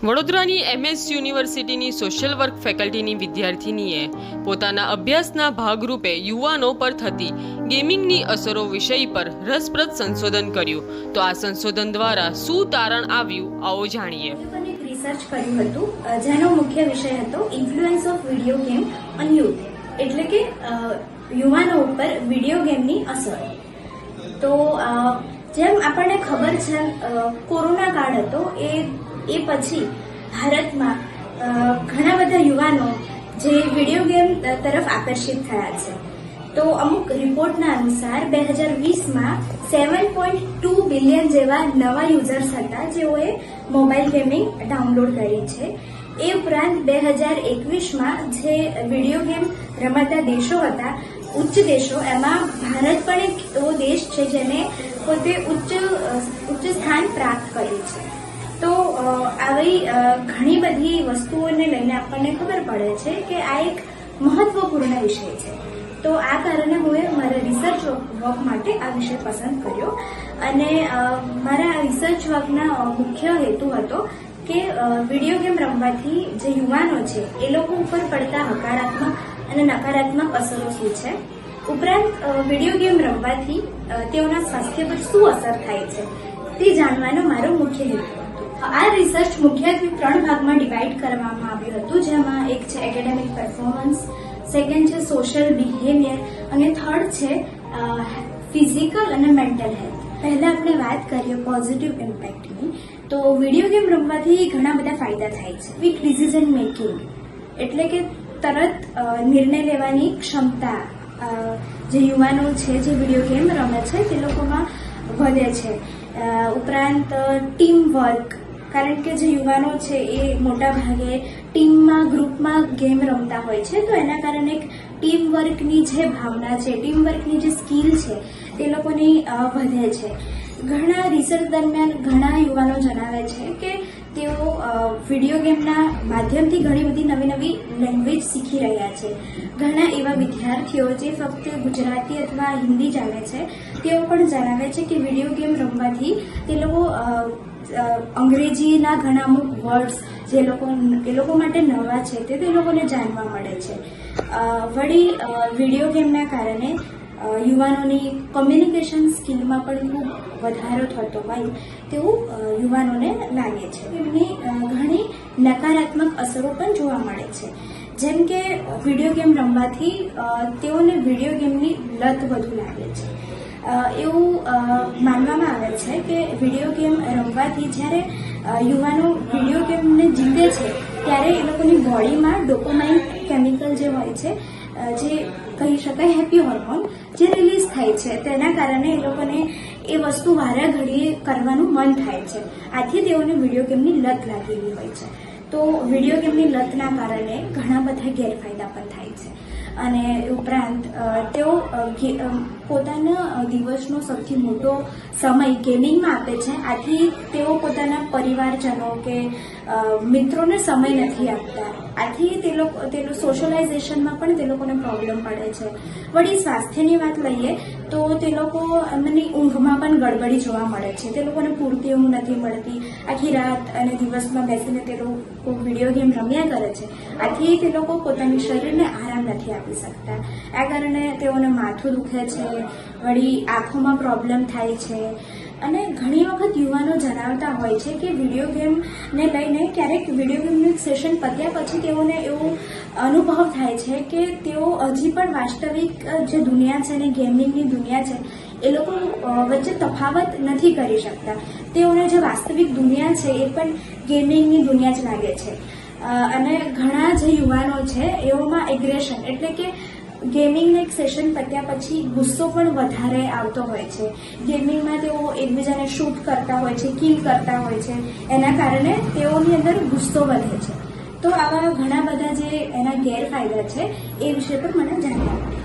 વડોદરાની MS યુનિવર્સિટીની social work ફેકલ્ટીની વિદ્યાર્થીનીએ પોતાના અભ્યાસના ભાગરૂપે યુવાનો પર થતી ગેમિંગની અસરો વિષય પર રસપ્રદ સંશોધન કર્યું. તો આ સંશોધન દ્વારા શું તારણ આવ્યું, આવો જાણીએ. રિસર્ચ કર્યું હતું જેનો મુખ્ય વિષય હતો influence of video game on youth, એટલે કે યુવાનો ઉપર વિડીયો ગેમની અસર. તો જેમ આપણને ખબર છે, કોરોના કાળ હતો એ પછી ભારતમાં ઘણા બધા યુવાનો જે વિડીયો ગેમ તરફ આકર્ષિત થયા છે. તો અમુક રિપોર્ટના અનુસાર 2020માં 7.2 બિલિયન જેવા નવા યુઝર્સ હતા જેઓએ મોબાઈલ ગેમિંગ ડાઉનલોડ કરી છે. એ ઉપરાંત 2021માં જે વિડીયો ગેમ રમતા દેશો હતા, ઉચ્ચ દેશો, એમાં ભારત પણ એક એવો દેશ છે જેને પોતે ઉચ્ચ સ્થાન પ્રાપ્ત કર્યું છે. તો આવી ઘણી બધી વસ્તુઓને લઈને આપણને ખબર પડે છે કે આ એક મહત્વપૂર્ણ વિષય છે. તો આ કારણે હું મારા રિસર્ચ વર્ક માટે આ વિષય પસંદ કર્યો. અને મારા રિસર્ચ વર્કના મુખ્ય હેતુ હતો કે વિડીયો ગેમ રમવાથી જે યુવાનો છે એ લોકો ઉપર પડતા હકારાત્મક અને નકારાત્મક અસરો શું છે, ઉપરાંત વિડીયો ગેમ રમવાથી તેઓના સ્વાસ્થ્ય પર શું અસર થાય છે તે જાણવાનો મારો મુખ્ય હેતુ હતો. આ રિસર્ચ મુખ્યત્વે 3 ભાગમાં ડિવાઈડ કરવામાં આવ્યું હતું, જેમાં એક છે એકેડેમિક પરફોર્મન્સ, સેકન્ડ છે સોશિયલ બિહેવિયર અને થર્ડ છે ફિઝિકલ અને મેન્ટલ હેલ્થ. પહેલા આપણે વાત કરીએ પોઝિટિવ ઇમ્પેક્ટની. તો વિડીયો ગેમ રમવાથી ઘણા બધા ફાયદા થાય છે. ક્વિક ડિસિઝન મેકિંગ, એટલે કે તરત નિર્ણય લેવાની ક્ષમતા જે યુવાનો છે જે વિડીયો ગેમ રમે છે તે લોકોમાં વધે છે. ઉપરાંત ટીમ વર્ક, કારણ કે જે યુવાનો છે એ મોટા ભાગે ટીમમાં, ગ્રુપમાં ગેમ રમતા હોય છે, તો એના કારણે એક ટીમ વર્કની જે ભાવના છે, ટીમ વર્કની જે સ્કિલ છે તે લોકોની વધે છે. ઘણા રિસર્ચ દરમિયાન ઘણા યુવાનો જણાવે છે કે તેઓ વિડીયો ગેમના માધ્યમથી ઘણી બધી નવી લેંગ્વેજ શીખી રહ્યા છે. ઘણા એવા વિદ્યાર્થીઓ જે ફક્ત ગુજરાતી અથવા હિન્દી જાણે છે તેઓ પણ જણાવે છે કે વિડીયો ગેમ રમવાથી તે લોકો અંગ્રેજીના ઘણા અમુક વર્ડ્સ જે એ લોકો માટે નવા છે તે લોકોને જાણવા મળે છે. વળી વિડીયો ગેમના કારણે યુવાનોની કોમ્યુનિકેશન સ્કિલમાં પણ ખૂબ વધારો થતો હોય તેવું યુવાનોને લાગે છે. એમની ઘણી નકારાત્મક અસરો પણ જોવા મળે છે, જેમ કે વિડીયો ગેમ રમવાથી તેઓને વિડીયો ગેમની લત વધુ લાગે છે. એવું માનવામાં આવે છે કે વિડીયો ગેમ રમવાથી જ્યારે યુવાનો વિડીયો ગેમને જીતે છે ત્યારે એ લોકોની બોડીમાં ડોપામાઇન કેમિકલ જે હોય છે, જે કહી શકાય હેપી હોર્મોન, જે રિલીઝ થાય છે, તેના કારણે એ લોકોને એ વસ્તુ વારે ઘડીએ કરવાનું મન થાય છે. આથી તેઓને વિડીયો ગેમની લત લાગેલી હોય છે. તો વિડીયો ગેમની લતના કારણે ઘણા બધા ગેરફાયદા પણ થાય છે. અને ઉપરાંત તેઓ પોતાના દિવસનો સૌથી મોટો સમય ગેમિંગમાં આપે છે. આથી તેઓ પોતાના પરિવારજનો કે મિત્રોને સમય નથી આપતા. આથી તે સોશિયલાઇઝેશનમાં પણ તે લોકોને પ્રોબ્લેમ પડે છે. વળી સ્વાસ્થ્યની વાત લઈએ તો તે લોકો એમની ઊંઘમાં પણ ગડબડી જોવા મળે છે. તે લોકોને પૂરતી ઊંઘ નથી મળતી. આખી રાત અને દિવસમાં બેસીને તે લોકો વિડીયો ગેમ રમ્યા કરે છે. આથી તે લોકો પોતાની શરીરને આરામ નથી આપી શકતા. આ કારણે તેઓને માથું દુખે છે, વળી આંખોમાં પ્રોબ્લેમ થાય છે. અને ઘણી વખત યુવાનો જણાવતા હોય છે કે વિડીયો ગેમને લઈને ક્યારેક વિડીયો ગેમનું સેશન પત્યા પછી તેઓને એવો અનુભવ થાય છે કે તેઓ હજી પણ વાસ્તવિક જે દુનિયા છે અને ગેમિંગની દુનિયા છે એ લોકો વચ્ચે તફાવત નથી કરી શકતા. તેઓને જે વાસ્તવિક દુનિયા છે એ પણ ગેમિંગની દુનિયા જ લાગે છે. અને ઘણા જે યુવાનો છે એઓમાં એગ્રેશન, એટલે કે ગેમિંગના એક સેશન પત્યા પછી ગુસ્સો પણ વધારે આવતો હોય છે. ગેમિંગમાં તેઓ એકબીજાને શૂટ કરતા હોય છે, કિલ કરતા હોય છે. એના કારણે તેઓની અંદર ગુસ્સો વધે છે. તો આવા ઘણા બધા જે એના ગેરફાયદા છે એ વિશે પણ મને જાણવા મળે.